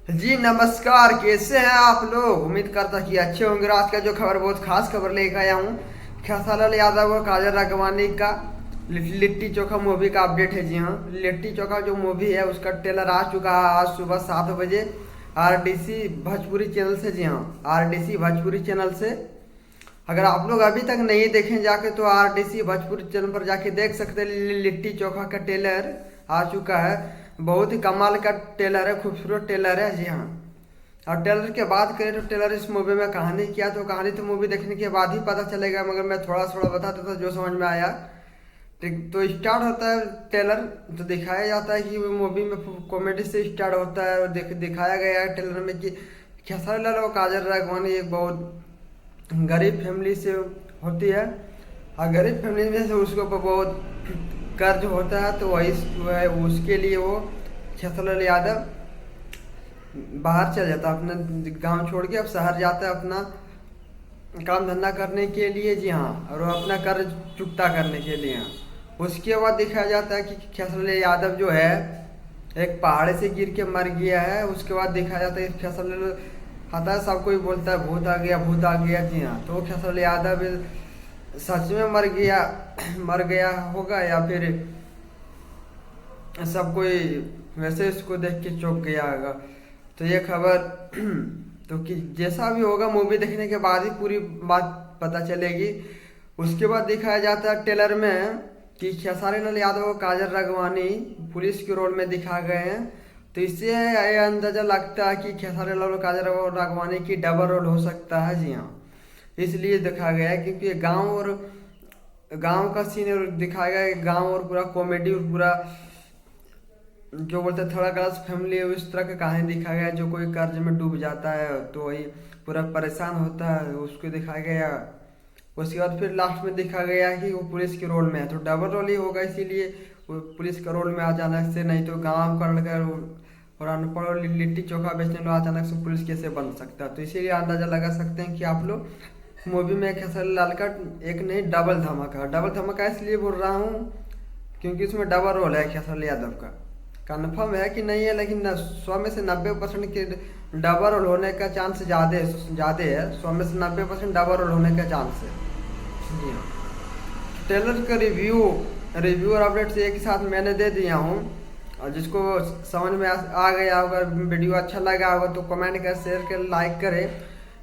जी नमस्कार, कैसे हैं आप लोग। उम्मीद करता कि अच्छे होंगे। आज का जो खबर बहुत खास खबर लेकर आया हूँ। खेसारी यादव और काजल राघवानी का लिट्टी चोखा मूवी का अपडेट है। जी हाँ, लिट्टी चोखा जो मूवी है उसका ट्रेलर आ चुका है आज सुबह 7 बजे आरडीसी भोजपुरी चैनल से। जी हाँ, आरडीसी भोजपुरी चैनल से। अगर आप लोग अभी तक नहीं देखें जाके तो आरडीसी भोजपुरी चैनल पर जाके देख सकते हैं। लिट्टी चोखा का ट्रेलर आ चुका है। बहुत ही कमाल का ट्रेलर है, खूबसूरत ट्रेलर है। जी हाँ, और ट्रेलर की बात करें तो ट्रेलर इस मूवी में कहानी क्या, तो कहानी तो मूवी देखने के बाद ही पता चलेगा, मगर मैं थोड़ा थोड़ा बता देता जो समझ में आया। तो स्टार्ट होता है ट्रेलर, तो दिखाया जाता है कि मूवी में कॉमेडी से स्टार्ट होता है। और दिखाया गया है ट्रेलर में कि खेसारी लाल और काजल राघवानी एक बहुत गरीब फैमिली से होती है। और गरीब फैमिली में से उसके ऊपर बहुत कर्ज होता है, तो वही उसके लिए वो खेसारी लाल यादव बाहर चल जाता है, अपना गांव छोड़ के अब शहर जाता है अपना काम धंधा करने के लिए। जी हाँ, और वो अपना कर्ज चुकता करने के लिए। उसके बाद दिखाया जाता है कि खेसारी लाल यादव जो है एक पहाड़ से गिर के मर गया है। उसके बाद दिखाया जाता है कि खेसारी लाल आता है, सब कोई बोलता है भूत आ गया, भूत आ गया। जी हाँ, तो खेसारी लाल यादव सच में मर गया, मर गया होगा, या फिर सब कोई वैसे इसको देख के चौंक गया होगा। तो ये खबर तो कि जैसा भी होगा मूवी देखने के बाद ही पूरी बात पता चलेगी। उसके बाद दिखाया जाता है ट्रेलर में कि खेसारी लाल यादव और काजल राघवानी पुलिस के रोल में दिखा गए हैं। तो इससे ये अंदाजा लगता है कि खेसारी लाल और काजल राघवानी की डबल रोल हो सकता है। जी हाँ, इसलिए दिखा गया है क्योंकि गांव का सीन दिखाया गया है। गांव और पूरा कॉमेडी और पूरा जो बोलते हैं थर्ड क्लास फैमिली है, उस तरह का कहानी दिखाया गया है। जो कोई कर्ज में डूब जाता है तो वही पूरा परेशान होता है, उसको दिखाया गया। उसके बाद फिर लास्ट में दिखा गया है कि वो पुलिस के रोल में है, तो डबल रोल ही होगा, इसीलिए वो पुलिस के रोल में अचानक से। नहीं तो गाँव का लड़का और अनपढ़ और लिट्टी चोखा बेचने वाला अचानक से पुलिस कैसे बन सकता है। तो इसीलिए अंदाजा लगा सकते हैं कि आप लोग मूवी में खेसारी लाल का एक नहीं डबल धमाका। डबल धमाका इसलिए बोल रहा हूँ क्योंकि उसमें डबल रोल है खेसारी यादव का। कन्फर्म है कि नहीं है, लेकिन 100 में से 90% के डबल रोल होने का चांस ज़्यादा है। 100 में से 90% डबल रोल होने का चांस है। जी हाँ, ट्रेलर का रिव्यू और अपडेट्स एक ही साथ मैंने दे दिया हूँ। और जिसको समझ में आ गया होगा, वीडियो अच्छा लगा होगा तो कमेंट कर, शेयर कर, लाइक करें।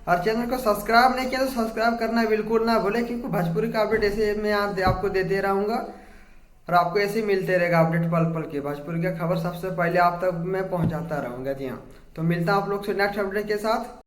और चैनल को सब्सक्राइब नहीं किया तो सब्सक्राइब करना बिल्कुल ना भूलें, क्योंकि भोजपुरी का अपडेट ऐसे मैं आपको देते रहूँगा। और आपको ऐसे ही मिलते रहेगा अपडेट पल पल के। भोजपुरी का खबर सबसे पहले आप तक मैं पहुंचाता रहूंगा। जी हाँ, तो मिलता हूं आप लोग से नेक्स्ट अपडेट के साथ।